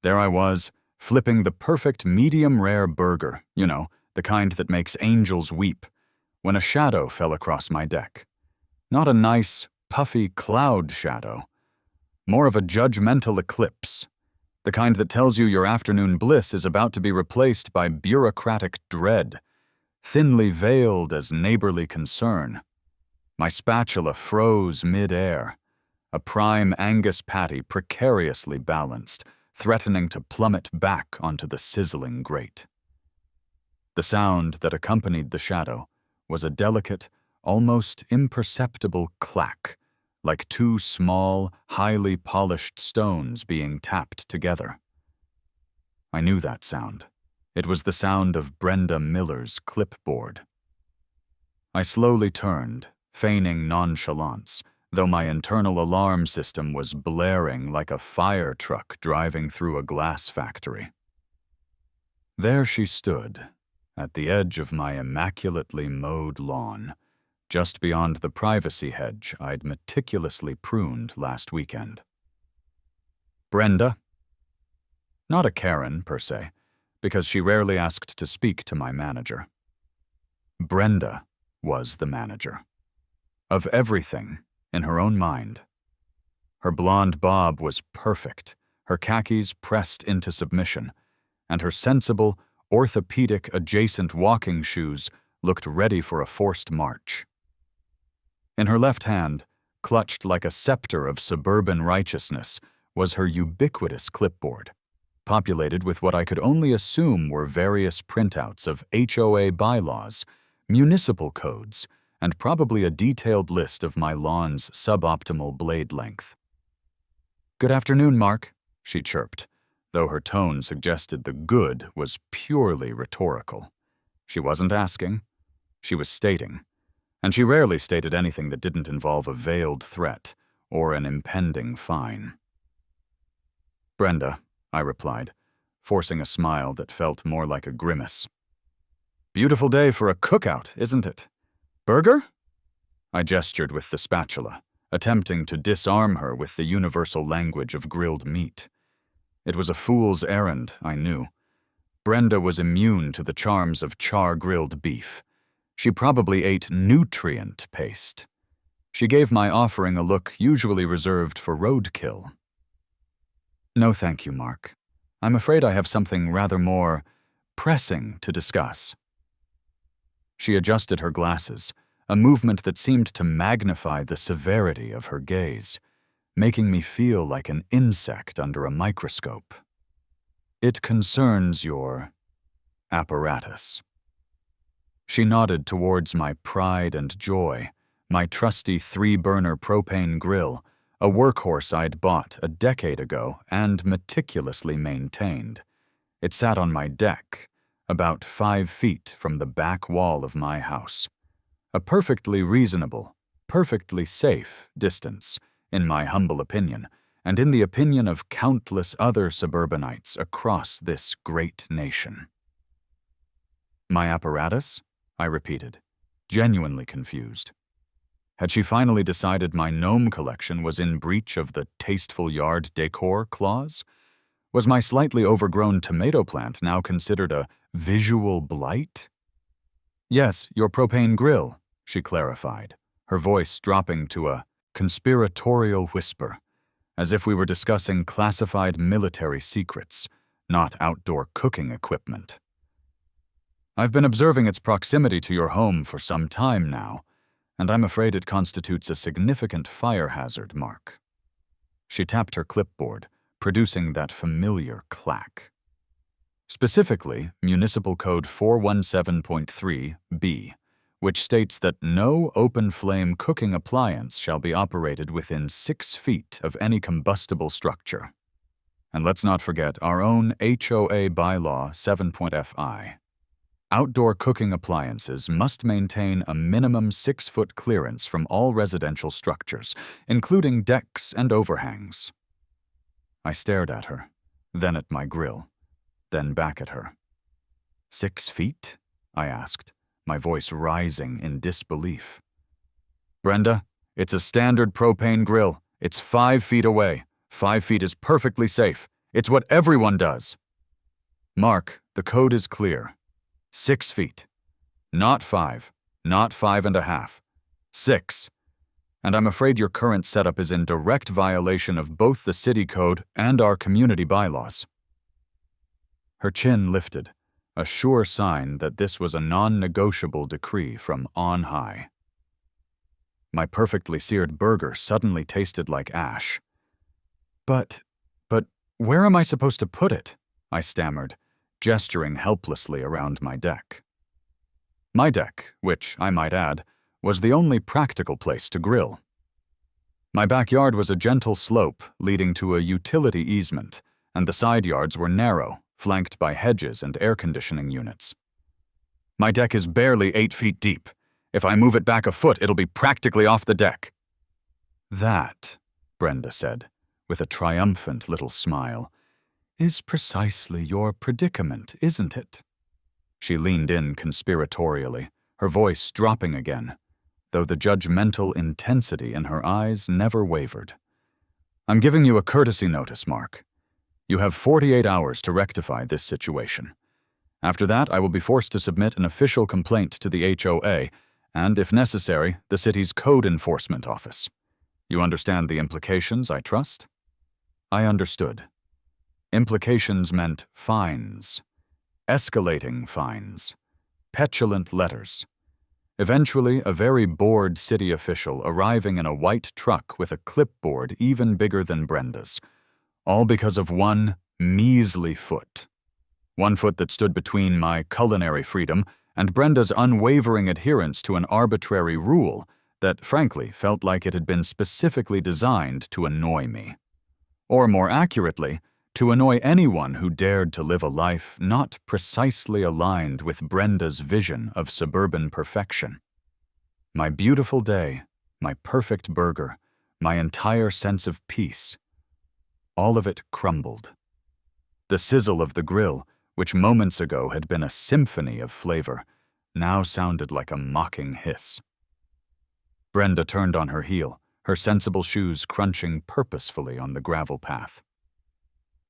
There I was, flipping the perfect medium-rare burger, the kind that makes angels weep, when a shadow fell across my deck. Not a nice, puffy cloud shadow. More of a judgmental eclipse. The kind that tells you your afternoon bliss is about to be replaced by bureaucratic dread, thinly veiled as neighborly concern. My spatula froze mid-air, a prime Angus patty precariously balanced, threatening to plummet back onto the sizzling grate. The sound that accompanied the shadow was a delicate, almost imperceptible clack, like two small, highly polished stones being tapped together. I knew that sound. It was the sound of Brenda Miller's clipboard. I slowly turned, feigning nonchalance, though my internal alarm system was blaring like a fire truck driving through a glass factory. There she stood, at the edge of my immaculately mowed lawn, just beyond the privacy hedge I'd meticulously pruned last weekend. Brenda? Not a Karen, per se, because she rarely asked to speak to my manager. Brenda was the manager. Of everything, in her own mind. Her blonde bob was perfect, her khakis pressed into submission, and her sensible, orthopedic-adjacent walking shoes looked ready for a forced march. In her left hand, clutched like a scepter of suburban righteousness, was her ubiquitous clipboard, populated with what I could only assume were various printouts of HOA bylaws, municipal codes, and probably a detailed list of my lawn's suboptimal blade length. "Good afternoon, Mark," she chirped, though her tone suggested the good was purely rhetorical. She wasn't asking, she was stating, and she rarely stated anything that didn't involve a veiled threat or an impending fine. "Brenda," I replied, forcing a smile that felt more like a grimace. "Beautiful day for a cookout, isn't it? Burger?" I gestured with the spatula, attempting to disarm her with the universal language of grilled meat. It was a fool's errand, I knew. Brenda was immune to the charms of char-grilled beef. She probably ate nutrient paste. She gave my offering a look usually reserved for roadkill. "No, thank you, Mark. I'm afraid I have something rather more pressing to discuss." She adjusted her glasses, a movement that seemed to magnify the severity of her gaze, making me feel like an insect under a microscope. "It concerns your apparatus." She nodded towards my pride and joy, my trusty 3-burner propane grill, a workhorse I'd bought a decade ago and meticulously maintained. It sat on my deck, about 5 feet from the back wall of my house. A perfectly reasonable, perfectly safe distance, in my humble opinion, and in the opinion of countless other suburbanites across this great nation. "My apparatus?" I repeated, genuinely confused. Had she finally decided my gnome collection was in breach of the tasteful yard decor clause? Was my slightly overgrown tomato plant now considered a visual blight? "Yes, your propane grill," she clarified, her voice dropping to a conspiratorial whisper, as if we were discussing classified military secrets, not outdoor cooking equipment. "I've been observing its proximity to your home for some time now, and I'm afraid it constitutes a significant fire hazard, Mark." She tapped her clipboard, producing that familiar clack. Specifically, Municipal Code 417.3b, which states that no open-flame cooking appliance shall be operated within 6 feet of any combustible structure. And let's not forget our own HOA bylaw 7.fi. Outdoor cooking appliances must maintain a minimum 6-foot clearance from all residential structures, including decks and overhangs. I stared at her, then at my grill, then back at her. 6 feet? I asked, my voice rising in disbelief. "Brenda, it's a standard propane grill. It's 5 feet away. 5 feet is perfectly safe. It's what everyone does. Mark, the code is clear. 6 feet. Not 5. Not 5.5. 6. And I'm afraid your current setup is in direct violation of both the city code and our community bylaws. Her chin lifted, a sure sign that this was a non-negotiable decree from on high. My perfectly seared burger suddenly tasted like ash. But where am I supposed to put it? I stammered, gesturing helplessly around my deck. My deck, which, I might add, was the only practical place to grill. My backyard was a gentle slope leading to a utility easement, and the side yards were narrow, flanked by hedges and air conditioning units. My deck is barely 8 feet deep. If I move it back a foot, it'll be practically off the deck. That, Brenda said, with a triumphant little smile, is precisely your predicament, isn't it? She leaned in conspiratorially, her voice dropping again, though the judgmental intensity in her eyes never wavered. I'm giving you a courtesy notice, Mark. You have 48 hours to rectify this situation. After that, I will be forced to submit an official complaint to the HOA and, if necessary, the city's code enforcement office. You understand the implications, I trust? I understood. Implications meant fines. Escalating fines. Petulant letters. Eventually, a very bored city official arriving in a white truck with a clipboard even bigger than Brenda's, all because of one measly foot. 1 foot that stood between my culinary freedom and Brenda's unwavering adherence to an arbitrary rule that, frankly, felt like it had been specifically designed to annoy me. Or more accurately, to annoy anyone who dared to live a life not precisely aligned with Brenda's vision of suburban perfection. My beautiful day, my perfect burger, my entire sense of peace, all of it crumbled. The sizzle of the grill, which moments ago had been a symphony of flavor, now sounded like a mocking hiss. Brenda turned on her heel, her sensible shoes crunching purposefully on the gravel path.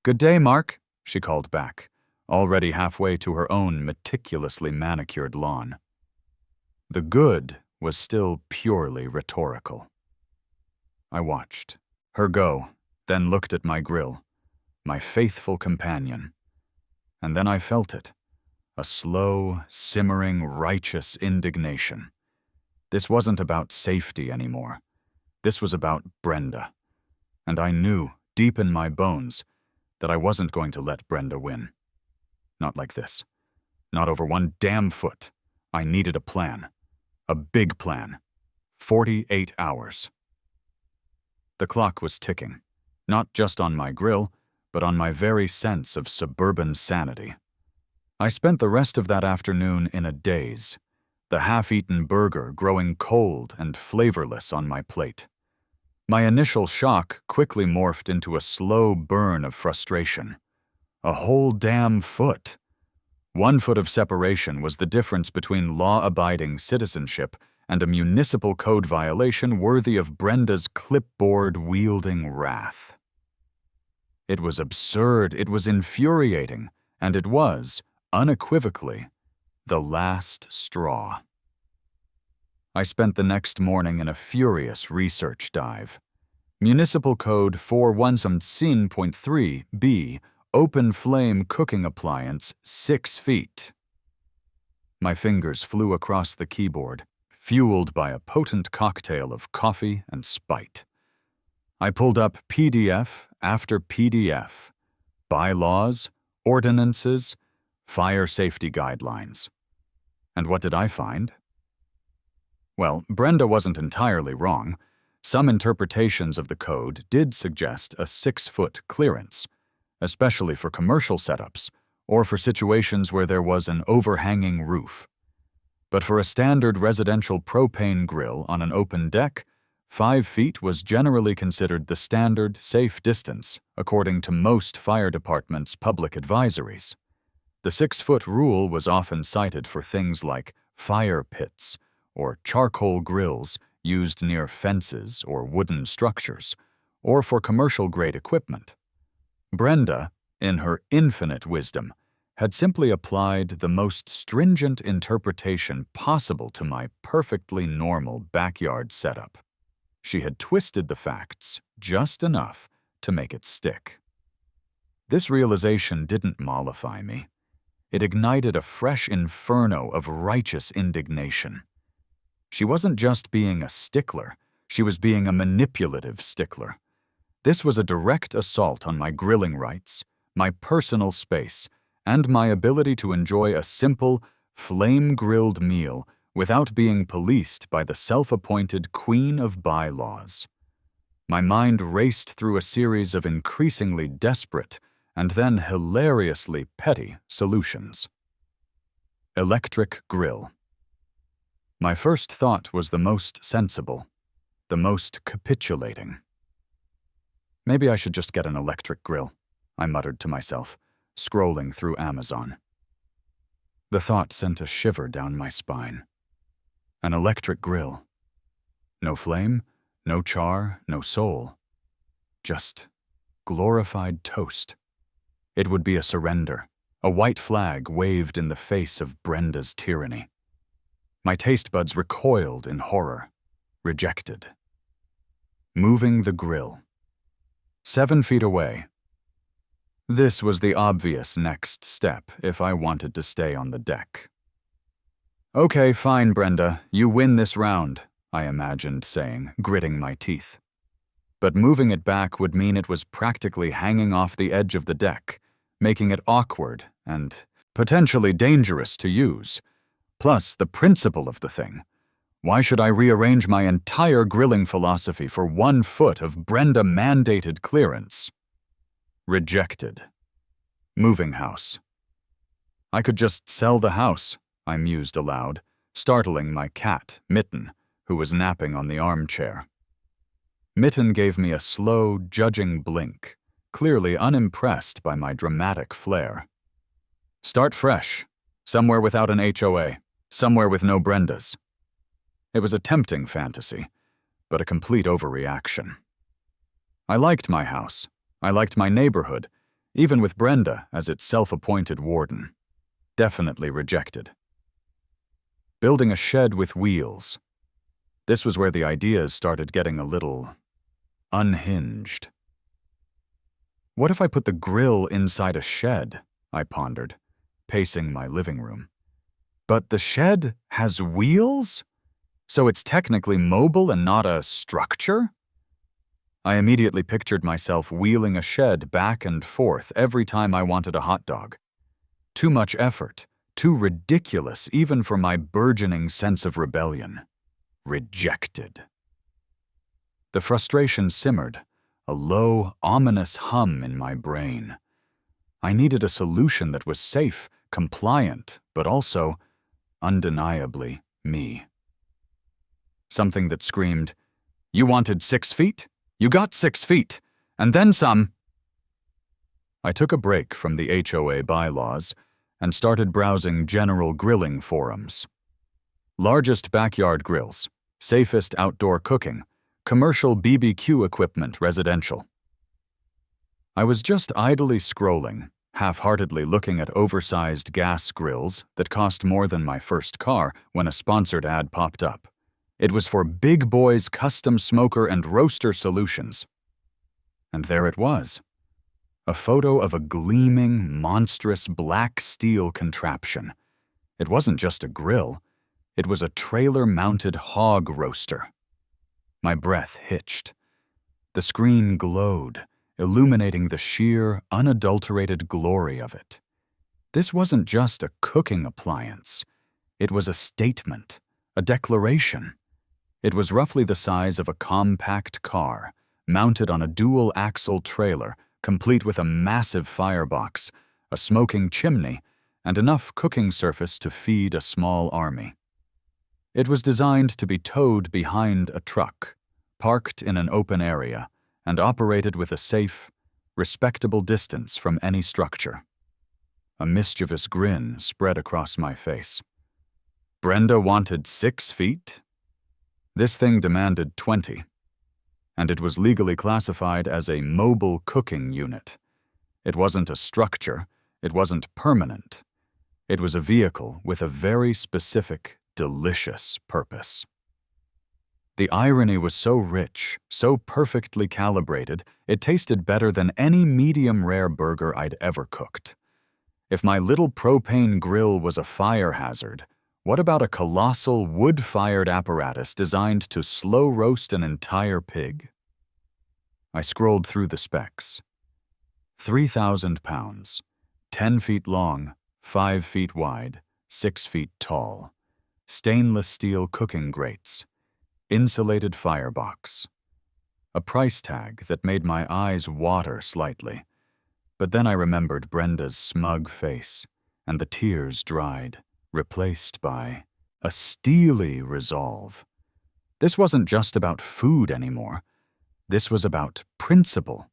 "Good day, Mark," she called back, already halfway to her own meticulously manicured lawn. The good was still purely rhetorical. I watched her go, then looked at my grill, my faithful companion, and then I felt it, a slow, simmering, righteous indignation. This wasn't about safety anymore. This was about Brenda, and I knew, deep in my bones, that I wasn't going to let Brenda win. Not like this. Not over 1 damn foot. I needed a plan. A big plan. 48 hours. The clock was ticking, not just on my grill, but on my very sense of suburban sanity. I spent the rest of that afternoon in a daze, the half-eaten burger growing cold and flavorless on my plate. My initial shock quickly morphed into a slow burn of frustration. A whole damn foot. 1 foot of separation was the difference between law-abiding citizenship and a municipal code violation worthy of Brenda's clipboard-wielding wrath. It was absurd, it was infuriating, and it was, unequivocally, the last straw. I spent the next morning in a furious research dive. Municipal Code 417.3b, open flame cooking appliance, 6 feet. My fingers flew across the keyboard, fueled by a potent cocktail of coffee and spite. I pulled up PDF after PDF, bylaws, ordinances, fire safety guidelines. And what did I find? Well, Brenda wasn't entirely wrong. Some interpretations of the code did suggest a 6-foot clearance, especially for commercial setups or for situations where there was an overhanging roof. But for a standard residential propane grill on an open deck, 5 feet was generally considered the standard, safe distance, according to most fire departments' public advisories. The 6-foot rule was often cited for things like fire pits or charcoal grills used near fences or wooden structures, or for commercial-grade equipment. Brenda, in her infinite wisdom, had simply applied the most stringent interpretation possible to my perfectly normal backyard setup. She had twisted the facts just enough to make it stick. This realization didn't mollify me. It ignited a fresh inferno of righteous indignation. She wasn't just being a stickler, she was being a manipulative stickler. This was a direct assault on my grilling rights, my personal space, and my ability to enjoy a simple, flame-grilled meal without being policed by the self-appointed queen of bylaws. My mind raced through a series of increasingly desperate and then hilariously petty solutions. Electric grill. My first thought was the most sensible, the most capitulating. Maybe I should just get an electric grill, I muttered to myself, scrolling through Amazon. The thought sent a shiver down my spine. An electric grill. No flame, no char, no soul. Just glorified toast. It would be a surrender, a white flag waved in the face of Brenda's tyranny. My taste buds recoiled in horror, rejected. Moving the grill. 7 feet away. This was the obvious next step if I wanted to stay on the deck. Okay, fine, Brenda, you win this round, I imagined saying, gritting my teeth. But moving it back would mean it was practically hanging off the edge of the deck, making it awkward and potentially dangerous to use. Plus, the principle of the thing. Why should I rearrange my entire grilling philosophy for 1 foot of Brenda-mandated clearance? Rejected. Moving house. I could just sell the house, I mused aloud, startling my cat, Mitten, who was napping on the armchair. Mitten gave me a slow, judging blink, clearly unimpressed by my dramatic flair. Start fresh, somewhere without an HOA, somewhere with no Brendas. It was a tempting fantasy, but a complete overreaction. I liked my house. I liked my neighborhood, even with Brenda as its self-appointed warden. Definitely rejected. Building a shed with wheels. This was where the ideas started getting a little unhinged. What if I put the grill inside a shed? I pondered, pacing my living room. But the shed has wheels? So it's technically mobile and not a structure? I immediately pictured myself wheeling a shed back and forth every time I wanted a hot dog. Too much effort, too ridiculous even for my burgeoning sense of rebellion. Rejected. The frustration simmered, a low, ominous hum in my brain. I needed a solution that was safe, compliant, but also undeniably me. Something that screamed, "You wanted 6 feet? You got 6 feet, and then some." I took a break from the HOA bylaws and started browsing general grilling forums. Largest backyard grills, safest outdoor cooking, commercial BBQ equipment residential. I was just idly scrolling, half-heartedly looking at oversized gas grills that cost more than my first car when a sponsored ad popped up. It was for Big Boy's Custom Smoker and Roaster Solutions. And there it was. A photo of a gleaming, monstrous black steel contraption. It wasn't just a grill. It was a trailer-mounted hog roaster. My breath hitched. The screen glowed, illuminating the sheer, unadulterated glory of it. This wasn't just a cooking appliance. It was a statement, a declaration. It was roughly the size of a compact car, mounted on a dual-axle trailer, complete with a massive firebox, a smoking chimney, and enough cooking surface to feed a small army. It was designed to be towed behind a truck, parked in an open area, and operated with a safe, respectable distance from any structure. A mischievous grin spread across my face. Brenda wanted 6 feet? This thing demanded 20, and it was legally classified as a mobile cooking unit. It wasn't a structure. It wasn't permanent. It was a vehicle with a very specific, delicious purpose. The irony was so rich, so perfectly calibrated, it tasted better than any medium-rare burger I'd ever cooked. If my little propane grill was a fire hazard, what about a colossal wood-fired apparatus designed to slow roast an entire pig? I scrolled through the specs. 3,000 pounds, 10 feet long, 5 feet wide, 6 feet tall, stainless steel cooking grates, insulated firebox. A price tag that made my eyes water slightly. But then I remembered Brenda's smug face, and the tears dried, replaced by a steely resolve. This wasn't just about food anymore. This was about principle.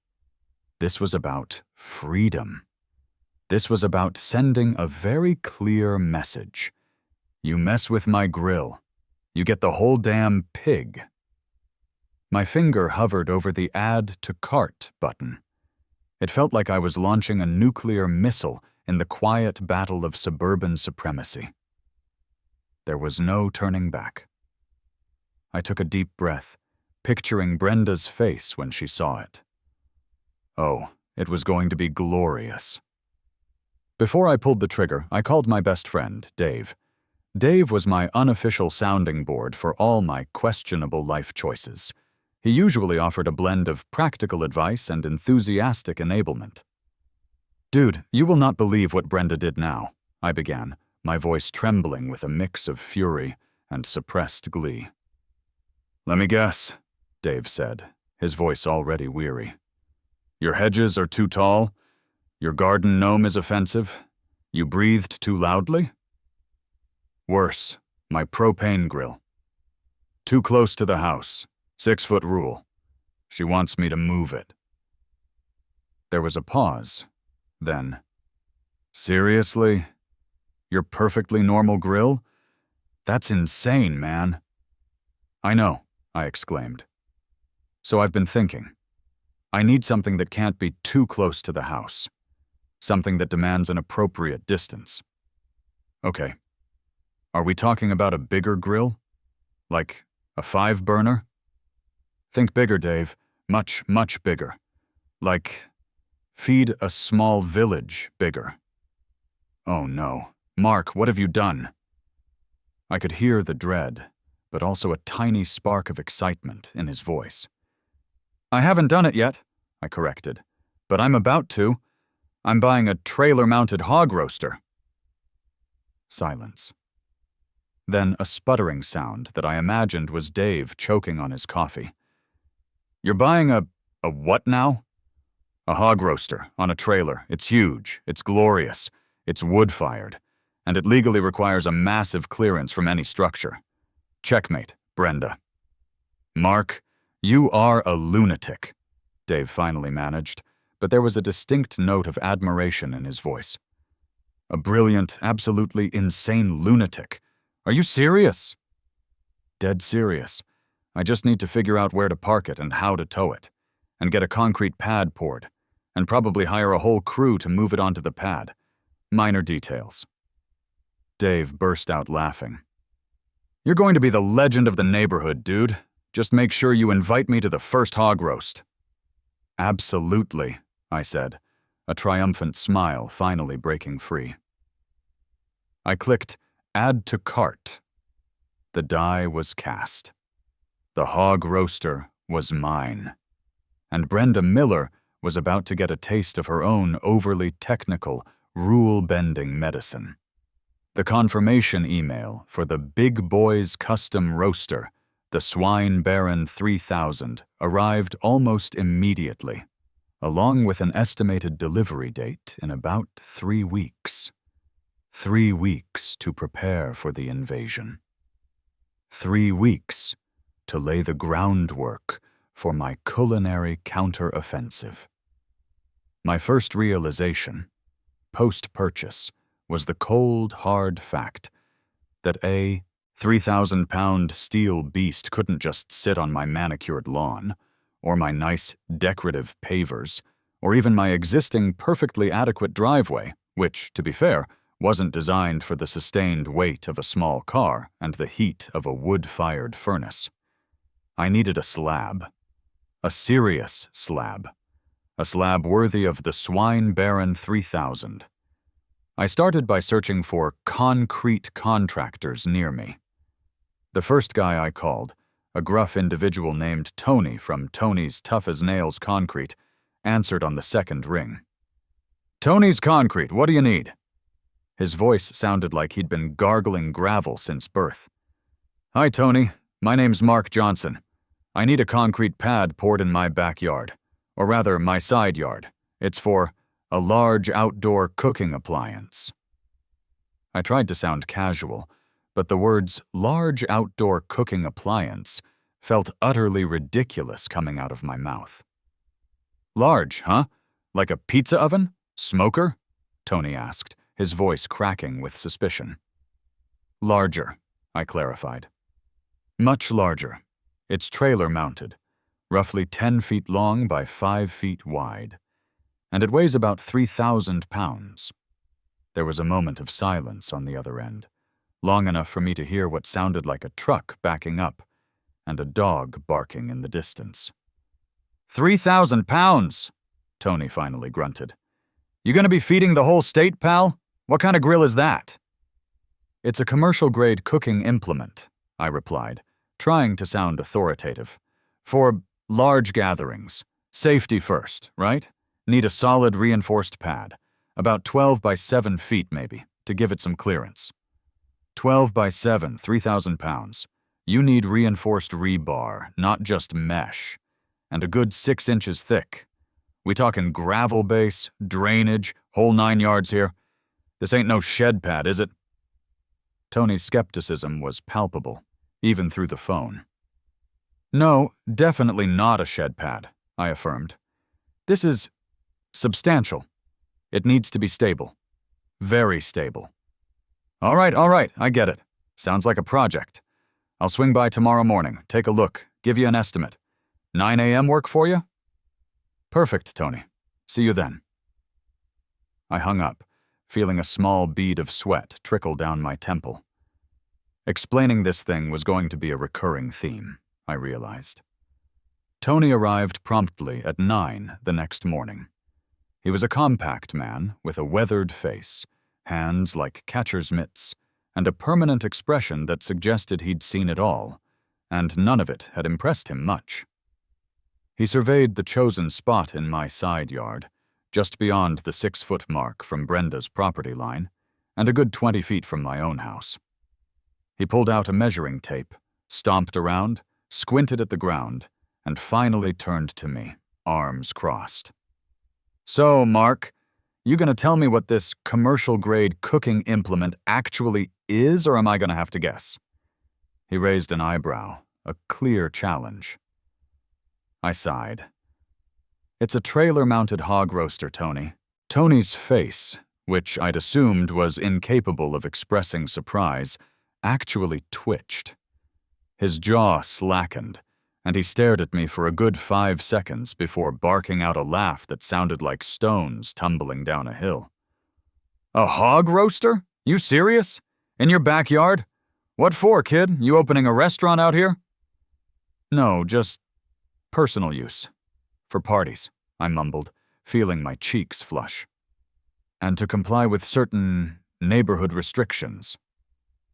This was about freedom. This was about sending a very clear message. You mess with my grill, you get the whole damn pig. My finger hovered over the Add to Cart button. It felt like I was launching a nuclear missile in the quiet battle of suburban supremacy. There was no turning back. I took a deep breath, picturing Brenda's face when she saw it. Oh, it was going to be glorious. Before I pulled the trigger, I called my best friend, Dave. Dave was my unofficial sounding board for all my questionable life choices. He usually offered a blend of practical advice and enthusiastic enablement. "Dude, you will not believe what Brenda did now," I began, my voice trembling with a mix of fury and suppressed glee. "Let me guess," Dave said, his voice already weary. "Your hedges are too tall? Your garden gnome is offensive? You breathed too loudly?" "Worse, my propane grill. Too close to the house. 6-foot rule. She wants me to move it." There was a pause. Then, "Seriously? Your perfectly normal grill? That's insane, man." "I know," I exclaimed. "So I've been thinking. I need something that can't be too close to the house. Something that demands an appropriate distance." "Okay. Are we talking about a bigger grill? Like a 5-burner? Think bigger, Dave. Much, much bigger. Like, feed a small village bigger." "Oh no. Mark, what have you done?" I could hear the dread, but also a tiny spark of excitement in his voice. "I haven't done it yet," I corrected, "but I'm about to. I'm buying a trailer-mounted hog roaster." Silence. Then a sputtering sound that I imagined was Dave choking on his coffee. "You're buying a what now?" "A hog roaster, on a trailer. It's huge, it's glorious, it's wood-fired, and it legally requires a massive clearance from any structure. Checkmate, Brenda." "Mark, you are a lunatic," Dave finally managed, but there was a distinct note of admiration in his voice. "A brilliant, absolutely insane lunatic. Are you serious?" "Dead serious. I just need to figure out where to park it and how to tow it, and get a concrete pad poured, and probably hire a whole crew to move it onto the pad. Minor details." Dave burst out laughing. "You're going to be the legend of the neighborhood, dude. Just make sure you invite me to the first hog roast." "Absolutely," I said, a triumphant smile finally breaking free. I clicked Add to Cart. The die was cast. The hog roaster was mine. And Brenda Miller was about to get a taste of her own overly technical, rule-bending medicine. The confirmation email for the Big Boys Custom Roaster, the Swine Baron 3000, arrived almost immediately, along with an estimated delivery date in about 3 weeks. 3 weeks to prepare for the invasion. 3 weeks to lay the groundwork for my culinary counter-offensive. My first realization, post-purchase, was the cold, hard fact that a 3,000-pound steel beast couldn't just sit on my manicured lawn, or my nice, decorative pavers, or even my existing perfectly adequate driveway, which, to be fair, wasn't designed for the sustained weight of a small car and the heat of a wood-fired furnace. I needed a slab. A serious slab. A slab worthy of the Swine Baron 3000. I started by searching for concrete contractors near me. The first guy I called, a gruff individual named Tony from Tony's Tough as Nails Concrete, answered on the second ring. "Tony's Concrete, what do you need?" His voice sounded like he'd been gargling gravel since birth. "Hi, Tony. My name's Mark Johnson. I need a concrete pad poured in my backyard, or rather my side yard. It's for a large outdoor cooking appliance." I tried to sound casual, but the words large outdoor cooking appliance felt utterly ridiculous coming out of my mouth. "Large, huh? Like a pizza oven? Smoker?" Tony asked, his voice cracking with suspicion. "Larger," I clarified. "Much larger. It's trailer-mounted, roughly 10 feet long by 5 feet wide, and it weighs about 3,000 pounds. There was a moment of silence on the other end, long enough for me to hear what sounded like a truck backing up and a dog barking in the distance. 3,000 pounds, Tony finally grunted. "You gonna be feeding the whole state, pal? What kind of grill is that?" "It's a commercial-grade cooking implement," I replied, trying to sound authoritative. "For large gatherings. Safety first, right? Need a solid reinforced pad. About 12 by 7 feet, maybe, to give it some clearance." 12 by 7, 3,000 pounds. You need reinforced rebar, not just mesh. And a good 6 inches thick. We talking gravel base, drainage, whole 9 yards here? This ain't no shed pad, is it? Tony's skepticism was palpable, even through the phone. "No, definitely not a shed pad," I affirmed. "This is substantial. It needs to be stable. Very stable." All right, I get it. Sounds like a project. I'll swing by tomorrow morning, take a look, give you an estimate. 9 a.m. work for you?" "Perfect, Tony. See you then." I hung up, feeling a small bead of sweat trickle down my temple. Explaining this thing was going to be a recurring theme, I realized. Tony arrived promptly at 9 the next morning. He was a compact man with a weathered face, hands like catcher's mitts, and a permanent expression that suggested he'd seen it all, and none of it had impressed him much. He surveyed the chosen spot in my side yard, just beyond the 6-foot mark from Brenda's property line, and a good 20 feet from my own house. He pulled out a measuring tape, stomped around, squinted at the ground, and finally turned to me, arms crossed. "So, Mark, you gonna tell me what this commercial-grade cooking implement actually is, or am I gonna have to guess?" He raised an eyebrow, a clear challenge. I sighed. "It's a trailer-mounted hog roaster, Tony." Tony's face, which I'd assumed was incapable of expressing surprise, actually twitched. His jaw slackened, and he stared at me for a good 5 seconds before barking out a laugh that sounded like stones tumbling down a hill. "A hog roaster? You serious? In your backyard? What for, kid? You opening a restaurant out here?" "No, just personal use. For parties," I mumbled, feeling my cheeks flush. "And to comply with certain neighborhood restrictions."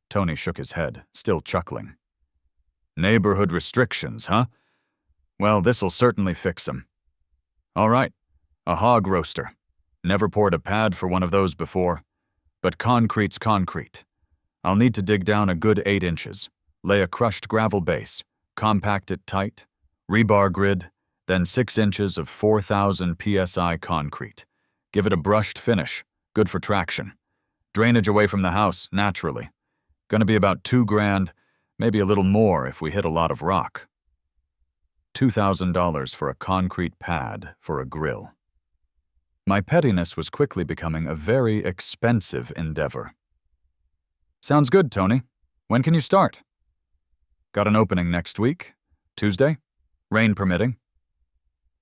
Tony shook his head, still chuckling. "Neighborhood restrictions, huh? Well, this'll certainly fix them. All right, a hog roaster. Never poured a pad for one of those before. But concrete's concrete. I'll need to dig down a good 8 inches, lay a crushed gravel base, compact it tight, rebar grid, then 6 inches of 4,000 psi concrete. Give it a brushed finish, good for traction. Drainage away from the house, naturally. Gonna be about $2,000, maybe a little more if we hit a lot of rock. $2,000 for a concrete pad for a grill. My pettiness was quickly becoming a very expensive endeavor. "Sounds good, Tony. When can you start?" "Got an opening next week. Tuesday? Rain permitting."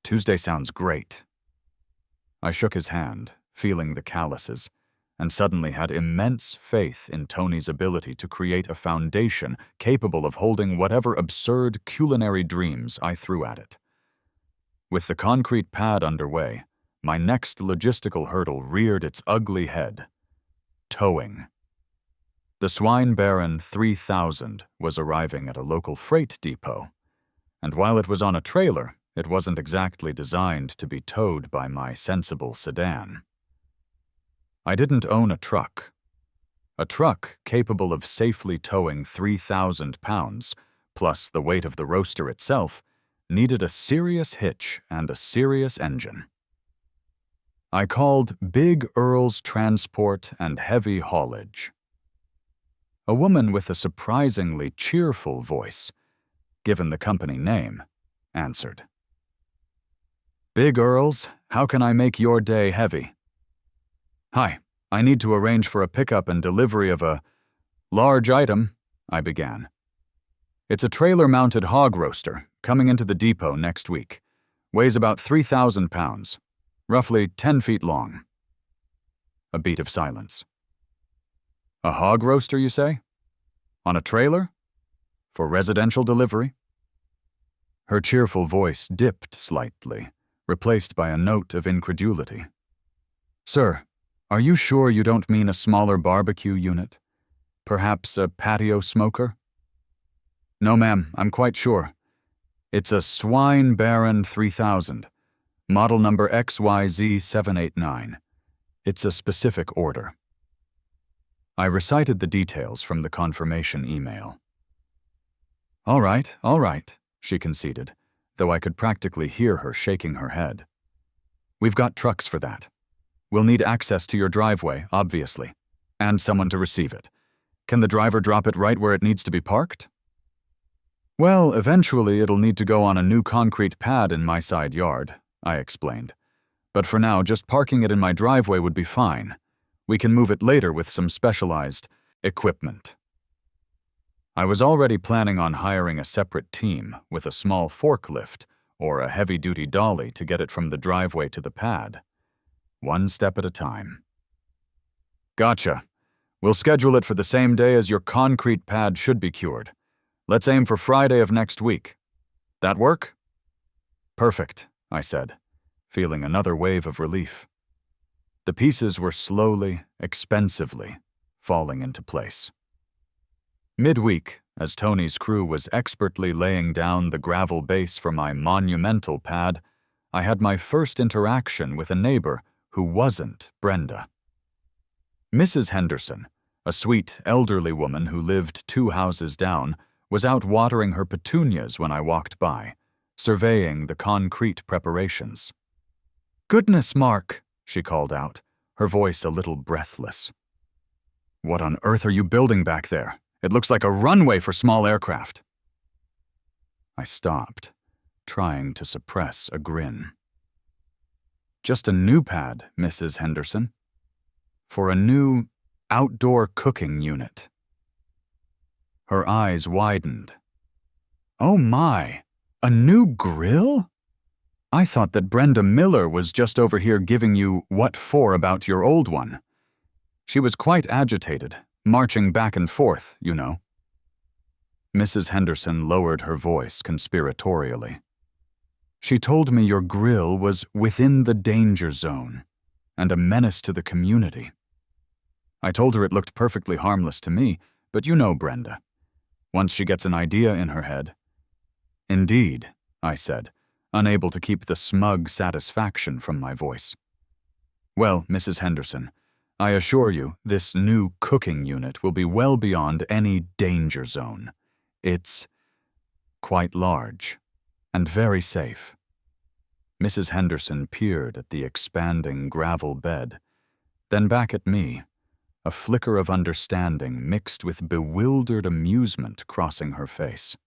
"Tuesday sounds great." I shook his hand, feeling the calluses, and suddenly had immense faith in Tony's ability to create a foundation capable of holding whatever absurd culinary dreams I threw at it. With the concrete pad underway, my next logistical hurdle reared its ugly head: towing. The Swine Baron 3000 was arriving at a local freight depot, and while it was on a trailer, it wasn't exactly designed to be towed by my sensible sedan. I didn't own a truck. A truck capable of safely towing 3,000 pounds, plus the weight of the roaster itself, needed a serious hitch and a serious engine. I called Big Earl's Transport and Heavy Haulage. A woman with a surprisingly cheerful voice, given the company name, answered. "Big Earl's, how can I make your day heavy?" "Hi, I need to arrange for a pickup and delivery of a large item," I began. "It's a trailer-mounted hog roaster coming into the depot next week. Weighs about 3,000 pounds, roughly 10 feet long." A beat of silence. "A hog roaster, you say? On a trailer? For residential delivery?" Her cheerful voice dipped slightly, replaced by a note of incredulity. "Sir, are you sure you don't mean a smaller barbecue unit? Perhaps a patio smoker?" "No, ma'am, I'm quite sure. It's a Swine Baron 3000, model number XYZ789. It's a specific order." I recited the details from the confirmation email. All right, she conceded, though I could practically hear her shaking her head. "We've got trucks for that. We'll need access to your driveway, obviously, and someone to receive it. Can the driver drop it right where it needs to be parked?" "Well, eventually it'll need to go on a new concrete pad in my side yard," I explained. "But for now, just parking it in my driveway would be fine. We can move it later with some specialized equipment." I was already planning on hiring a separate team with a small forklift or a heavy-duty dolly to get it from the driveway to the pad. One step at a time. "Gotcha. We'll schedule it for the same day as your concrete pad should be cured. Let's aim for Friday of next week. That work?" "Perfect," I said, feeling another wave of relief. The pieces were slowly, expensively, falling into place. Midweek, as Tony's crew was expertly laying down the gravel base for my monumental pad, I had my first interaction with a neighbor who wasn't Brenda. Mrs. Henderson, a sweet, elderly woman who lived 2 houses down, was out watering her petunias when I walked by, surveying the concrete preparations. "Goodness, Mark," she called out, her voice a little breathless. "What on earth are you building back there? It looks like a runway for small aircraft." I stopped, trying to suppress a grin. "Just a new pad, Mrs. Henderson. For a new outdoor cooking unit." Her eyes widened. "Oh my, a new grill? I thought that Brenda Miller was just over here giving you what for about your old one." She was quite agitated, marching back and forth, you know. Mrs. Henderson lowered her voice conspiratorially. "She told me your grill was within the danger zone and a menace to the community. I told her it looked perfectly harmless to me, but you know Brenda. Once she gets an idea in her head." "Indeed," I said, unable to keep the smug satisfaction from my voice. "Well, Mrs. Henderson, I assure you this new cooking unit will be well beyond any danger zone. It's quite large and very safe." Mrs. Henderson peered at the expanding gravel bed, then back at me, a flicker of understanding mixed with bewildered amusement crossing her face.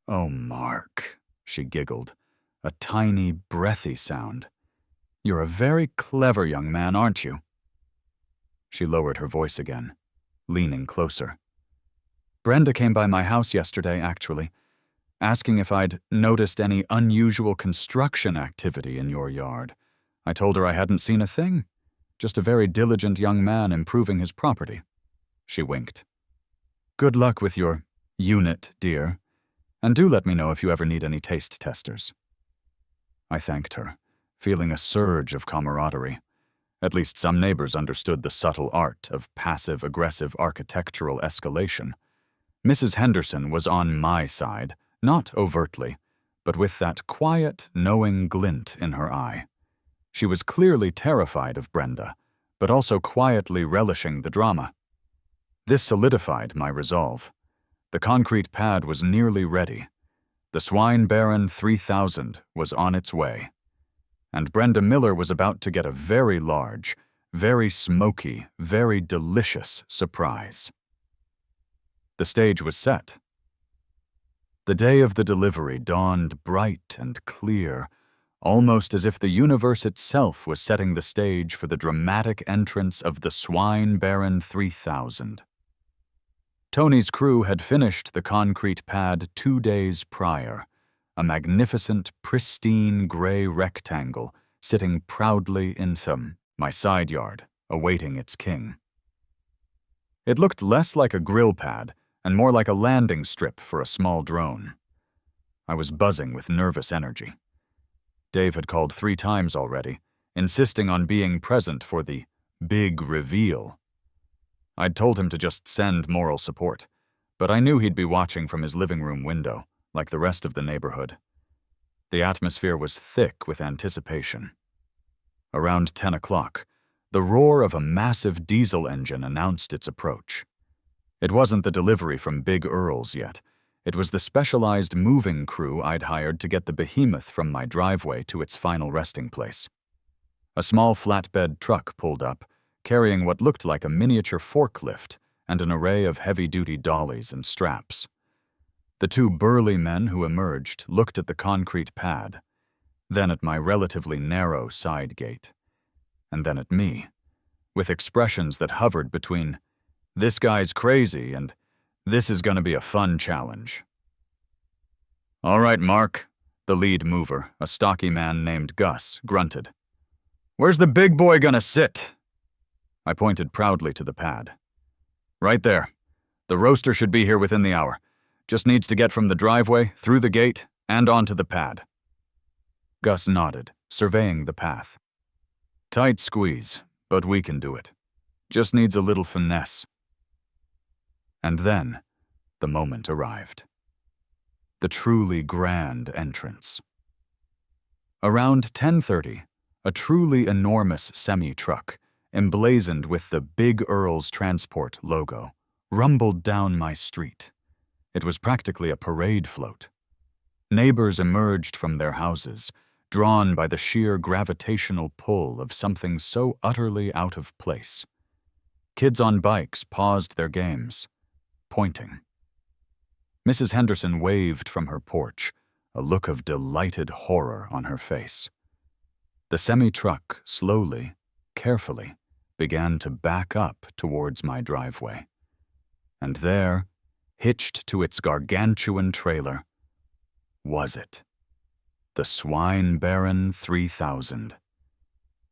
"Oh, Mark," she giggled, a tiny, breathy sound. "You're a very clever young man, aren't you?" She lowered her voice again, leaning closer. "Brenda came by my house yesterday, actually, asking if I'd noticed any unusual construction activity in your yard. I told her I hadn't seen a thing. Just a very diligent young man improving his property. She winked. Good luck with your unit, dear, and do let me know if you ever need any taste testers. I thanked her, feeling a surge of camaraderie. At least some neighbors understood the subtle art of passive-aggressive architectural escalation. Mrs. Henderson was on my side, not overtly, but with that quiet, knowing glint in her eye. She was clearly terrified of Brenda, but also quietly relishing the drama. This solidified my resolve. The concrete pad was nearly ready. The Swine Baron 3000 was on its way. And Brenda Miller was about to get a very large, very smoky, very delicious surprise. The stage was set. The day of the delivery dawned bright and clear, almost as if the universe itself was setting the stage for the dramatic entrance of the Swine Baron 3000. Tony's crew had finished the concrete pad 2 days prior, a magnificent, pristine gray rectangle sitting proudly in my side yard, awaiting its king. It looked less like a grill pad and more like a landing strip for a small drone. I was buzzing with nervous energy. Dave had called 3 times already, insisting on being present for the big reveal. I'd told him to just send moral support, but I knew he'd be watching from his living room window, like the rest of the neighborhood. The atmosphere was thick with anticipation. Around 10 o'clock, the roar of a massive diesel engine announced its approach. It wasn't the delivery from Big Earl's yet. It was the specialized moving crew I'd hired to get the behemoth from my driveway to its final resting place. A small flatbed truck pulled up, carrying what looked like a miniature forklift and an array of heavy-duty dollies and straps. The 2 burly men who emerged looked at the concrete pad, then at my relatively narrow side gate, and then at me, with expressions that hovered between, "This guy's crazy," and "This is gonna be a fun challenge." "All right, Mark," the lead mover, a stocky man named Gus, grunted. "Where's the big boy gonna sit?" I pointed proudly to the pad. "Right there. The roaster should be here within the hour. Just needs to get from the driveway, through the gate, and onto the pad." Gus nodded, surveying the path. "Tight squeeze, but we can do it. Just needs a little finesse." And then, the moment arrived. The truly grand entrance. Around 10:30, a truly enormous semi-truck, emblazoned with the Big Earl's Transport logo, rumbled down my street. It was practically a parade float. Neighbors emerged from their houses, drawn by the sheer gravitational pull of something so utterly out of place. Kids on bikes paused their games, pointing. Mrs. Henderson waved from her porch, a look of delighted horror on her face. The semi-truck slowly, carefully, began to back up towards my driveway. And there, hitched to its gargantuan trailer, was it. The Swine Baron 3000.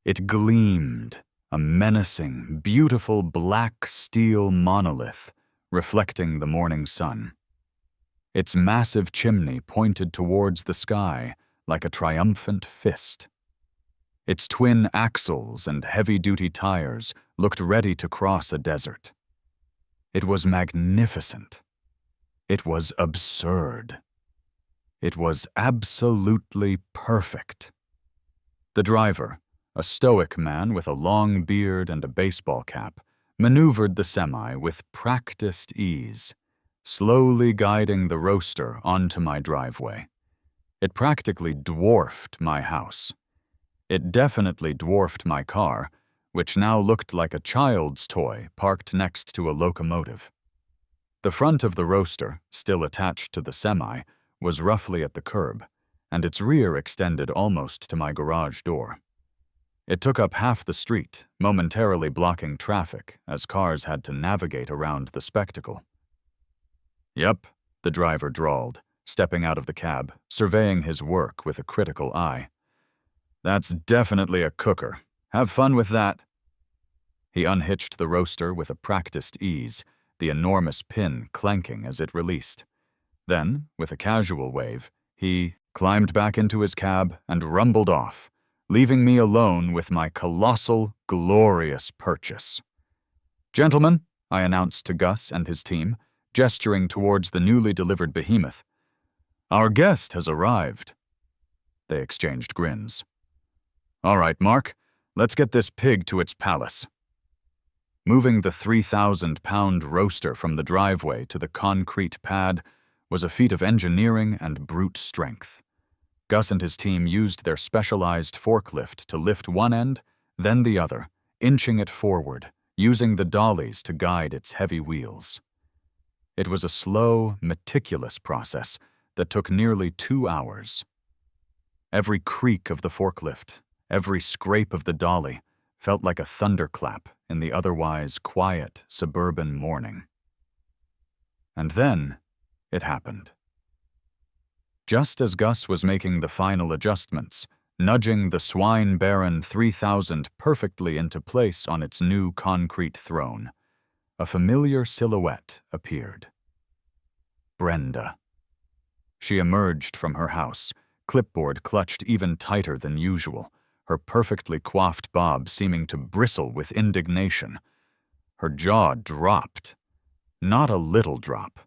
It gleamed, a menacing, beautiful black steel monolith, reflecting the morning sun. Its massive chimney pointed towards the sky like a triumphant fist. Its twin axles and heavy-duty tires looked ready to cross a desert. It was magnificent. It was absurd. It was absolutely perfect. The driver, a stoic man with a long beard and a baseball cap, maneuvered the semi with practiced ease, slowly guiding the roaster onto my driveway. It practically dwarfed my house. It definitely dwarfed my car, which now looked like a child's toy parked next to a locomotive. The front of the roaster, still attached to the semi, was roughly at the curb, and its rear extended almost to my garage door. It took up half the street, momentarily blocking traffic as cars had to navigate around the spectacle. "Yep," the driver drawled, stepping out of the cab, surveying his work with a critical eye. That's definitely a cooker. Have fun with that. He unhitched the roaster with a practiced ease, the enormous pin clanking as it released. Then, with a casual wave, he climbed back into his cab and rumbled off, leaving me alone with my colossal, glorious purchase. "Gentlemen," I announced to Gus and his team, gesturing towards the newly delivered behemoth, "our guest has arrived." They exchanged grins. "All right, Mark, let's get this pig to its palace." Moving the 3,000-pound roaster from the driveway to the concrete pad was a feat of engineering and brute strength. Gus and his team used their specialized forklift to lift one end, then the other, inching it forward, using the dollies to guide its heavy wheels. It was a slow, meticulous process that took nearly 2 hours. Every creak of the forklift, every scrape of the dolly, felt like a thunderclap in the otherwise quiet suburban morning. And then it happened. Just as Gus was making the final adjustments, nudging the Swine Baron 3000 perfectly into place on its new concrete throne, a familiar silhouette appeared. Brenda. She emerged from her house, clipboard clutched even tighter than usual, her perfectly coiffed bob seeming to bristle with indignation. Her jaw dropped. Not a little drop.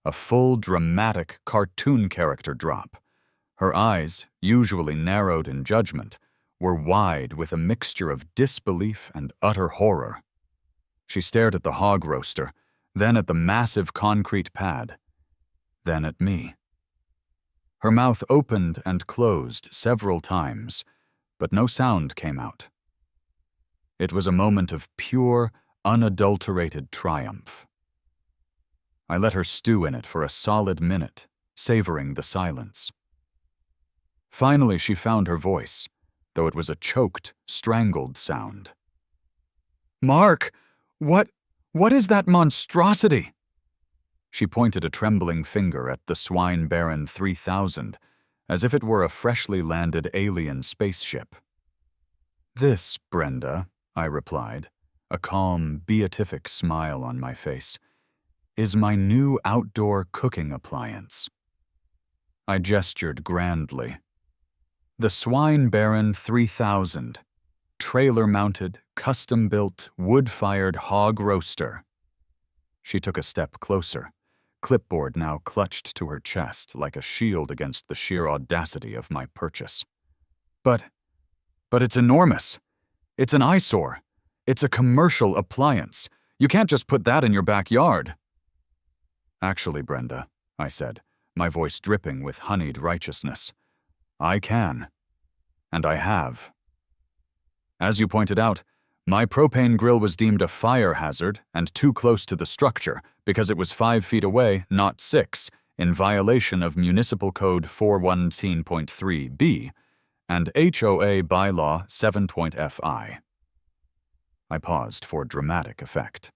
A full, dramatic, cartoon character drop. Her eyes, usually narrowed in judgment, were wide with a mixture of disbelief and utter horror. She stared at the hog roaster, then at the massive concrete pad, then at me. Her mouth opened and closed several times, but no sound came out. It was a moment of pure, unadulterated triumph. I let her stew in it for a solid minute, savoring the silence. Finally, she found her voice, though it was a choked, strangled sound. "Mark, what is that monstrosity?" She pointed a trembling finger at the Swine Baron 3000, as if it were a freshly landed alien spaceship. "This, Brenda," I replied, a calm, beatific smile on my face, "is my new outdoor cooking appliance." I gestured grandly. The Swine Baron 3000, trailer-mounted, custom-built, wood-fired hog roaster. She took a step closer, clipboard now clutched to her chest like a shield against the sheer audacity of my purchase. But it's enormous. It's an eyesore. It's a commercial appliance. You can't just put that in your backyard." "Actually, Brenda," I said, my voice dripping with honeyed righteousness, "I can. And I have. As you pointed out, my propane grill was deemed a fire hazard and too close to the structure because it was 5 feet away, not 6, in violation of Municipal Code 417.3b and HOA Bylaw 7.fi. I paused for dramatic effect.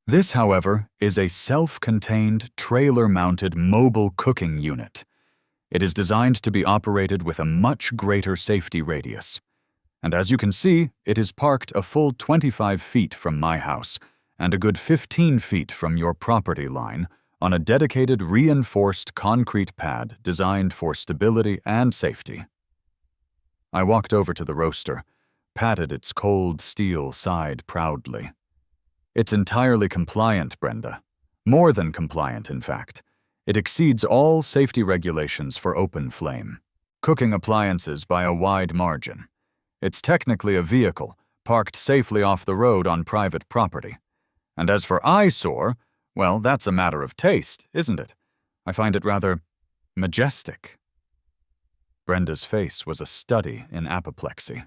This, however, is a self-contained, trailer-mounted mobile cooking unit. It is designed to be operated with a much greater safety radius. And as you can see, it is parked a full 25 feet from my house and a good 15 feet from your property line on a dedicated reinforced concrete pad designed for stability and safety. I walked over to the roaster, patted its cold steel side proudly. "It's entirely compliant, Brenda. More than compliant, in fact. It exceeds all safety regulations for open flame. Cooking appliances by a wide margin. It's technically a vehicle, parked safely off the road on private property. And as for eyesore, well, that's a matter of taste, isn't it? I find it rather majestic." Brenda's face was a study in apoplexy.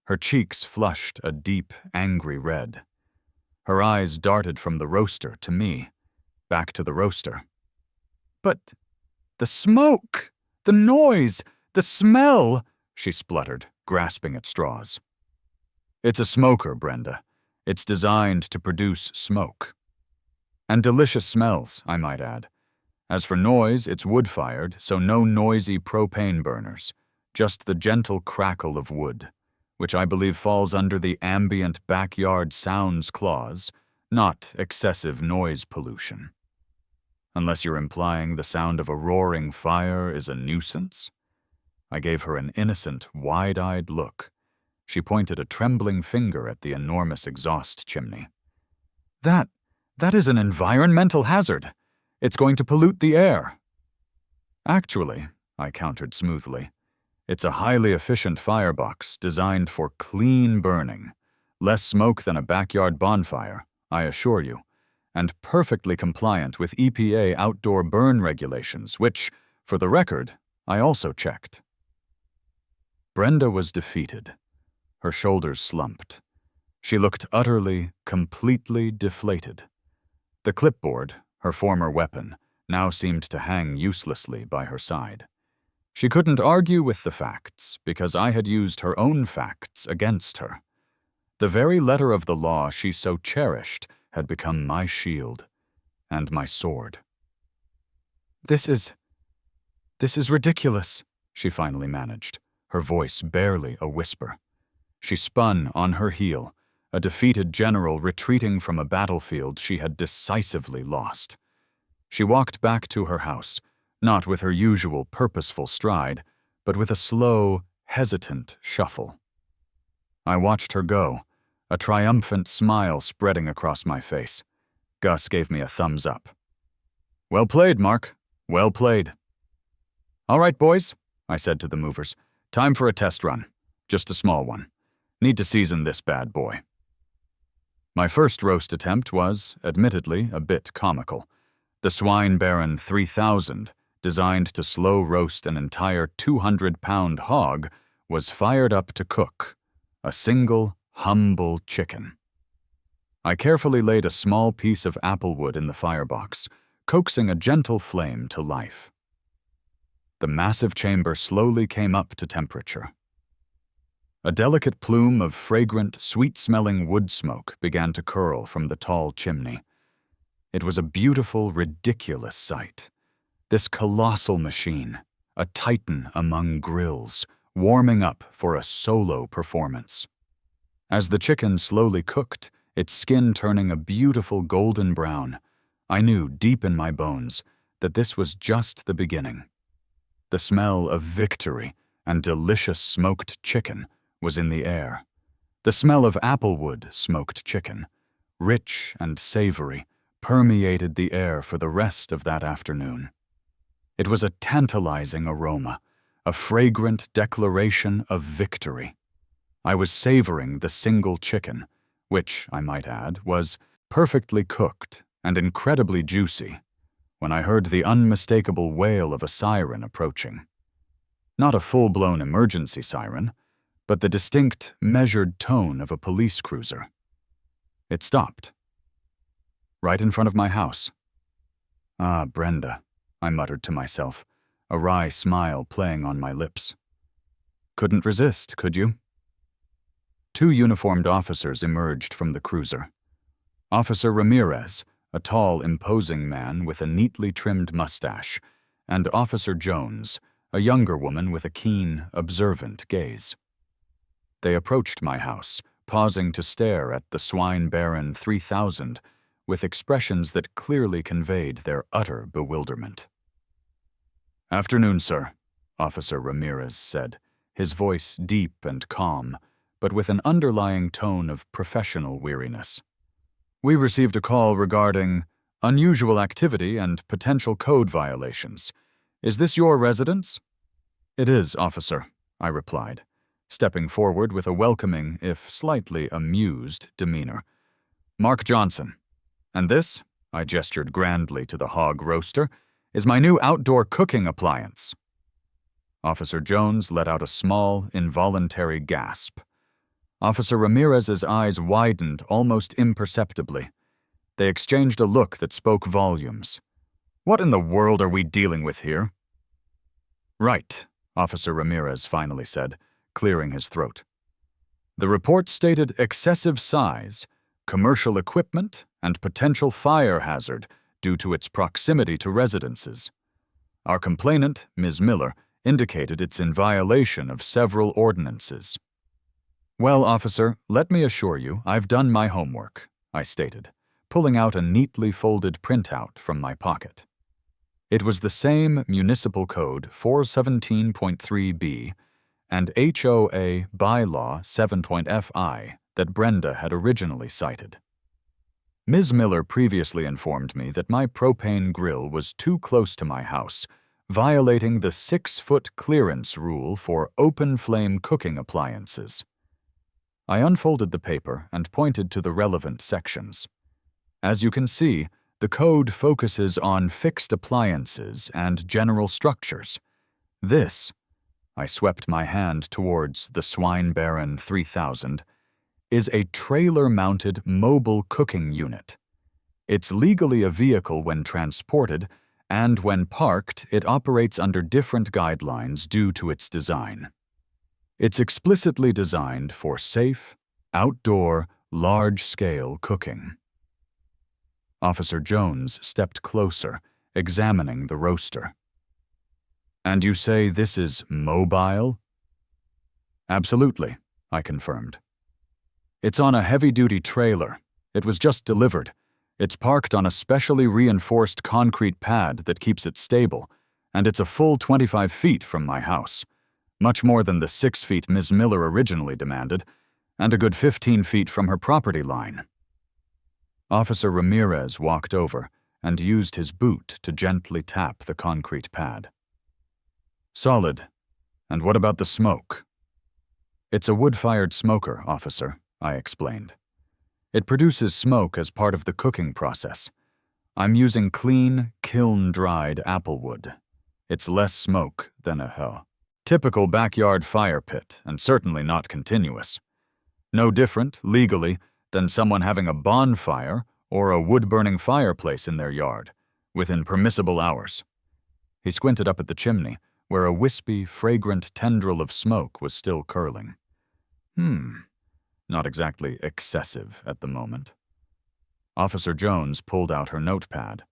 Her cheeks flushed a deep, angry red. Her eyes darted from the roaster to me, back to the roaster. "But the smoke, the noise, the smell," she spluttered, grasping at straws. "It's a smoker, Brenda. It's designed to produce smoke. And delicious smells, I might add. As for noise, it's wood-fired, so no noisy propane burners. just the gentle crackle of wood, which I believe falls under the ambient backyard sounds clause, not excessive noise pollution. Unless you're implying the sound of a roaring fire is a nuisance? I gave her an innocent, wide-eyed look. She pointed a trembling finger at the enormous exhaust chimney. That is an environmental hazard. It's going to pollute the air. Actually, I countered smoothly, it's a highly efficient firebox designed for clean burning. Less smoke than a backyard bonfire, I assure you, and perfectly compliant with EPA outdoor burn regulations, which, for the record, I also checked. Brenda was defeated. Her shoulders slumped. She looked utterly, completely deflated. The clipboard, her former weapon, now seemed to hang uselessly by her side. She couldn't argue with the facts because I had used her own facts against her. The very letter of the law she so cherished had become my shield and my sword. This is ridiculous, she finally managed, her voice barely a whisper. She spun on her heel, a defeated general retreating from a battlefield she had decisively lost. She walked back to her house, not with her usual purposeful stride, but with a slow, hesitant shuffle. I watched her go, a triumphant smile spreading across my face. Gus gave me a thumbs up. Well played, Mark. Well played. All right, boys, I said to the movers. Time for a test run. Just a small one. Need to season this bad boy. My first roast attempt was, admittedly, a bit comical. The Swine Baron 3000, designed to slow roast an entire 200-pound hog, was fired up to cook, a single, humble chicken. I carefully laid a small piece of applewood in the firebox, coaxing a gentle flame to life. The massive chamber slowly came up to temperature. A delicate plume of fragrant, sweet-smelling wood smoke began to curl from the tall chimney. It was a beautiful, ridiculous sight. This colossal machine, a titan among grills, warming up for a solo performance. As the chicken slowly cooked, its skin turning a beautiful golden brown, I knew deep in my bones that this was just the beginning. The smell of victory and delicious smoked chicken was in the air. The smell of applewood smoked chicken, rich and savory, permeated the air for the rest of that afternoon. It was a tantalizing aroma, a fragrant declaration of victory. I was savoring the single chicken, which, I might add, was perfectly cooked and incredibly juicy, when I heard the unmistakable wail of a siren approaching. Not a full-blown emergency siren, but the distinct, measured tone of a police cruiser. It stopped. Right in front of my house. Ah, Brenda, I muttered to myself, a wry smile playing on my lips. Couldn't resist, could you? Two uniformed officers emerged from the cruiser. Officer Ramirez, a tall, imposing man with a neatly trimmed mustache, and Officer Jones, a younger woman with a keen, observant gaze. They approached my house, pausing to stare at the Swine Baron 3000, with expressions that clearly conveyed their utter bewilderment. "Afternoon, sir," Officer Ramirez said, his voice deep and calm, but with an underlying tone of professional weariness. "We received a call regarding unusual activity and potential code violations. Is this your residence?" "It is, officer," I replied, stepping forward with a welcoming, if slightly amused, demeanor. "Mark Johnson. And this," I gestured grandly to the hog roaster, "is my new outdoor cooking appliance." Officer Jones let out a small, involuntary gasp. Officer Ramirez's eyes widened almost imperceptibly. They exchanged a look that spoke volumes. "What in the world are we dealing with here?" "Right," Officer Ramirez finally said, clearing his throat. "The report stated excessive size, commercial equipment, and potential fire hazard due to its proximity to residences. Our complainant, Ms. Miller, indicated it's in violation of several ordinances. "Well, officer, let me assure you I've done my homework," I stated, pulling out a neatly folded printout from my pocket. It was the same Municipal Code 417.3b and HOA Bylaw 7.fi that Brenda had originally cited. Ms. Miller previously informed me that my propane grill was too close to my house, violating the 6-foot clearance rule for open-flame cooking appliances. I unfolded the paper and pointed to the relevant sections. As you can see, the code focuses on fixed appliances and general structures. This, I swept my hand towards the Swine Baron 3000, is a trailer-mounted mobile cooking unit. It's legally a vehicle when transported, and when parked, it operates under different guidelines due to its design. It's explicitly designed for safe, outdoor, large-scale cooking. Officer Jones stepped closer, examining the roaster. "And you say this is mobile?" "Absolutely," I confirmed. "It's on a heavy-duty trailer. It was just delivered. It's parked on a specially reinforced concrete pad that keeps it stable, and it's a full 25 feet from my house, much more than the 6 feet Ms. Miller originally demanded, and a good 15 feet from her property line." Officer Ramirez walked over and used his boot to gently tap the concrete pad. "Solid. And what about the smoke?" "It's a wood-fired smoker, officer," I explained. "It produces smoke as part of the cooking process. I'm using clean, kiln-dried apple wood. It's less smoke than a typical backyard fire pit, and certainly not continuous. No different, legally, than someone having a bonfire or a wood-burning fireplace in their yard, within permissible hours." He squinted up at the chimney, where a wispy, fragrant tendril of smoke was still curling. Not exactly excessive at the moment. Officer Jones pulled out her notepad.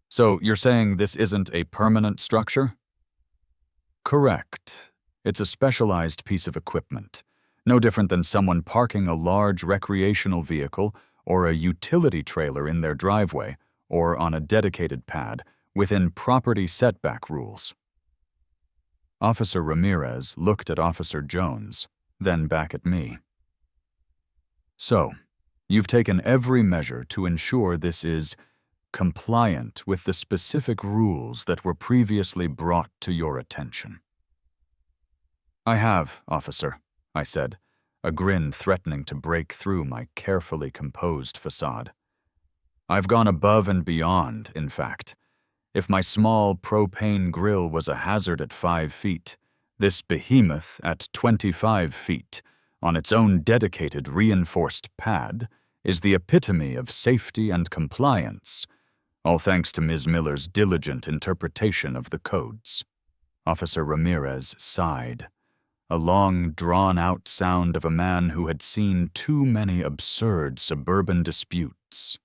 "So you're saying this isn't a permanent structure?" "Correct. It's a specialized piece of equipment, no different than someone parking a large recreational vehicle or a utility trailer in their driveway or on a dedicated pad within property setback rules." Officer Ramirez looked at Officer Jones, then back at me. "So, you've taken every measure to ensure this is compliant with the specific rules that were previously brought to your attention." "I have, officer," I said, a grin threatening to break through my carefully composed facade. "I've gone above and beyond, in fact. If my small propane grill was a hazard at 5 feet, this behemoth at 25 feet, on its own dedicated reinforced pad, is the epitome of safety and compliance, all thanks to Ms. Miller's diligent interpretation of the codes." Officer Ramirez sighed, a long, drawn-out sound of a man who had seen too many absurd suburban disputes.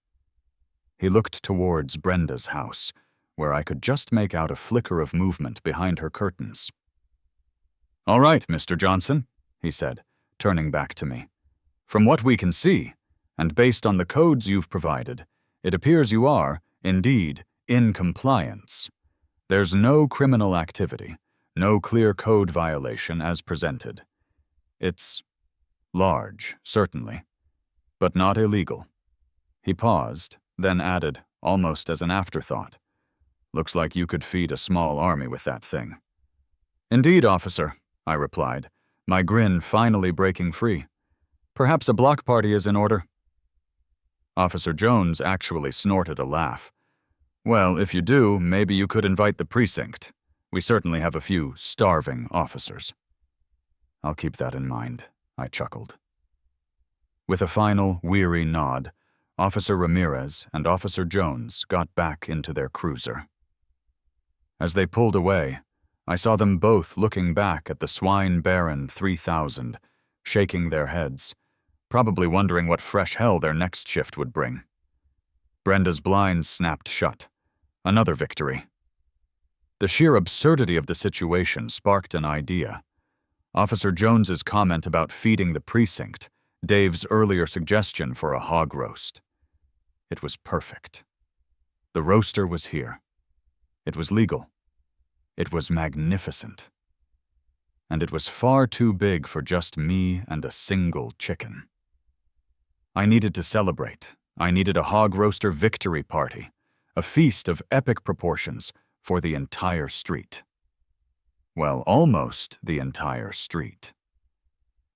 He looked towards Brenda's house, where I could just make out a flicker of movement behind her curtains. "All right, Mr. Johnson," he said, turning back to me. "From what we can see, and based on the codes you've provided, it appears you are, indeed, in compliance. There's no criminal activity, no clear code violation as presented. It's large, certainly, but not illegal." He paused, then added, almost as an afterthought, "Looks like you could feed a small army with that thing." "Indeed, officer," I replied, my grin finally breaking free. "Perhaps a block party is in order." Officer Jones actually snorted a laugh. "Well, if you do, maybe you could invite the precinct. We certainly have a few starving officers." "I'll keep that in mind," I chuckled. With a final, weary nod, Officer Ramirez and Officer Jones got back into their cruiser. As they pulled away, I saw them both looking back at the Swine Baron 3000, shaking their heads, probably wondering what fresh hell their next shift would bring. Brenda's blinds snapped shut. Another victory. The sheer absurdity of the situation sparked an idea. Officer Jones's comment about feeding the precinct, Dave's earlier suggestion for a hog roast. It was perfect. The roaster was here. It was legal. It was magnificent. And it was far too big for just me and a single chicken. I needed to celebrate. I needed a hog roaster victory party, a feast of epic proportions for the entire street. Well, almost the entire street.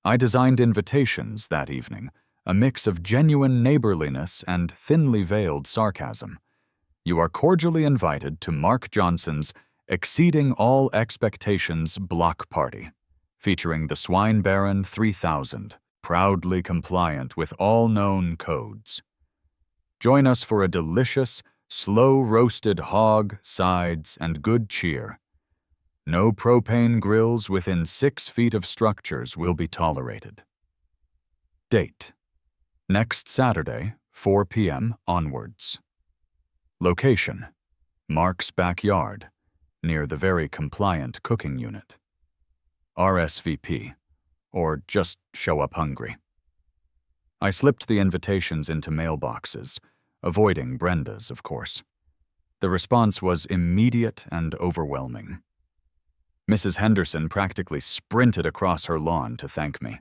I designed invitations that evening, a mix of genuine neighborliness and thinly veiled sarcasm. You are cordially invited to Mark Johnson's Exceeding All Expectations block party, featuring the Swine Baron 3000, proudly compliant with all known codes. Join us for a delicious, slow-roasted hog, sides, and good cheer. No propane grills within 6 feet of structures will be tolerated. Date: next Saturday, 4 p.m. onwards. Location: Mark's backyard, near the very compliant cooking unit. RSVP, or just show up hungry. I slipped the invitations into mailboxes, avoiding Brenda's, of course. The response was immediate and overwhelming. Mrs. Henderson practically sprinted across her lawn to thank me.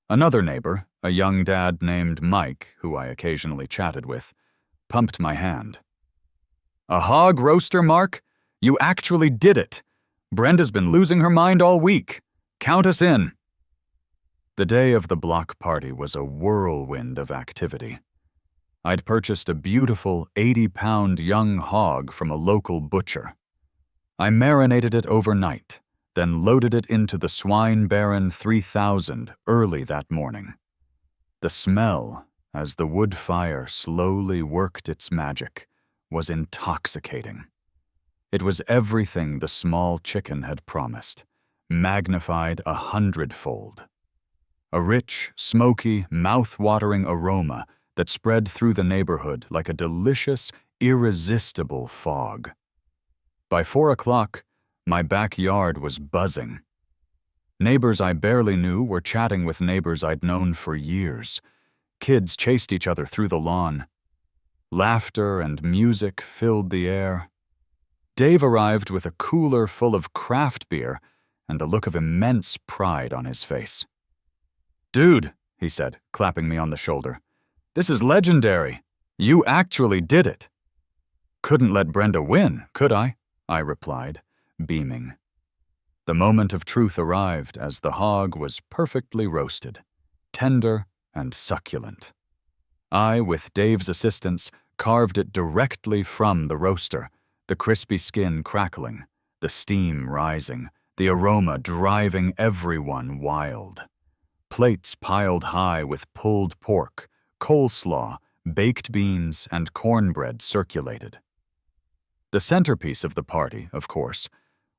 Another neighbor, a young dad named Mike, who I occasionally chatted with, pumped my hand. "A hog roaster, Mark? You actually did it! Brenda's been losing her mind all week. Count us in." The day of the block party was a whirlwind of activity. I'd purchased a beautiful 80-pound young hog from a local butcher. I marinated it overnight, then loaded it into the Swine Baron 3000 early that morning. The smell, as the wood fire slowly worked its magic, was intoxicating. It was everything the small chicken had promised, magnified 100-fold. A rich, smoky, mouth-watering aroma that spread through the neighborhood like a delicious, irresistible fog. By 4 o'clock, my backyard was buzzing. Neighbors I barely knew were chatting with neighbors I'd known for years. Kids chased each other through the lawn. Laughter and music filled the air. Dave arrived with a cooler full of craft beer and a look of immense pride on his face. "Dude," he said, clapping me on the shoulder, "this is legendary. You actually did it." "Couldn't let Brenda win, could I?" I replied, beaming. The moment of truth arrived as the hog was perfectly roasted, tender and succulent. I, with Dave's assistance, carved it directly from the roaster, the crispy skin crackling, the steam rising, the aroma driving everyone wild. Plates piled high with pulled pork, coleslaw, baked beans, and cornbread circulated. The centerpiece of the party, of course,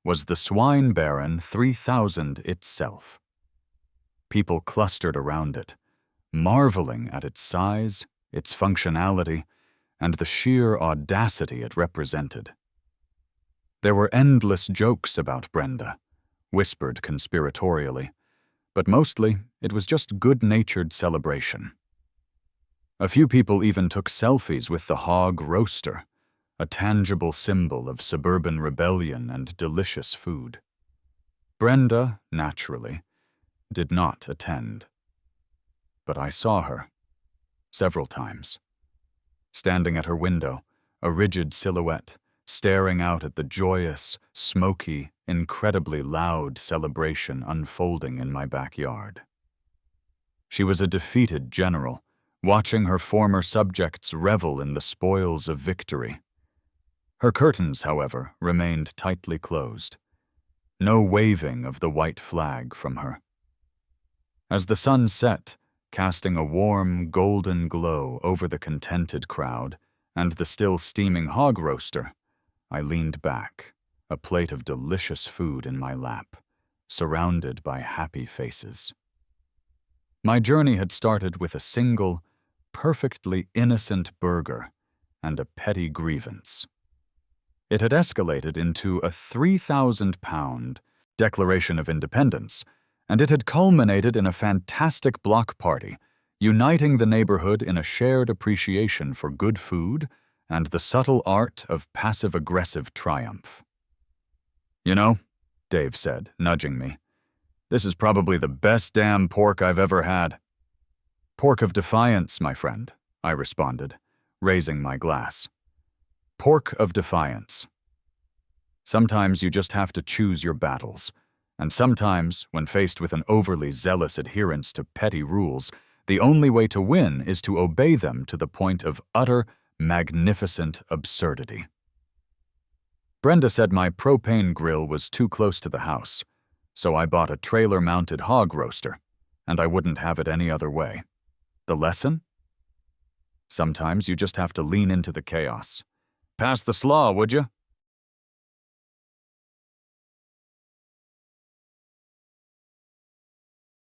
was the Swine Baron 3000 itself. People clustered around it, marveling at its size, its functionality, and the sheer audacity it represented. There were endless jokes about Brenda, whispered conspiratorially, but mostly it was just good-natured celebration. A few people even took selfies with the hog roaster, a tangible symbol of suburban rebellion and delicious food. Brenda, naturally, did not attend. But I saw her, several times, standing at her window, a rigid silhouette, staring out at the joyous, smoky, incredibly loud celebration unfolding in my backyard. She was a defeated general, watching her former subjects revel in the spoils of victory. Her curtains, however, remained tightly closed. No waving of the white flag from her. As the sun set, casting a warm, golden glow over the contented crowd and the still steaming hog roaster, I leaned back, a plate of delicious food in my lap, surrounded by happy faces. My journey had started with a single, perfectly innocent burger and a petty grievance. It had escalated into a 3,000-pound Declaration of Independence, and it had culminated in a fantastic block party, uniting the neighborhood in a shared appreciation for good food and the subtle art of passive-aggressive triumph. "You know," Dave said, nudging me, "this is probably the best damn pork I've ever had." "Pork of defiance, my friend," I responded, raising my glass. Pork of defiance. Sometimes you just have to choose your battles, and sometimes, when faced with an overly zealous adherence to petty rules, the only way to win is to obey them to the point of utter, magnificent absurdity. Brenda said my propane grill was too close to the house, so I bought a trailer-mounted hog roaster, and I wouldn't have it any other way. The lesson? Sometimes you just have to lean into the chaos. "Pass the slaw, would you?"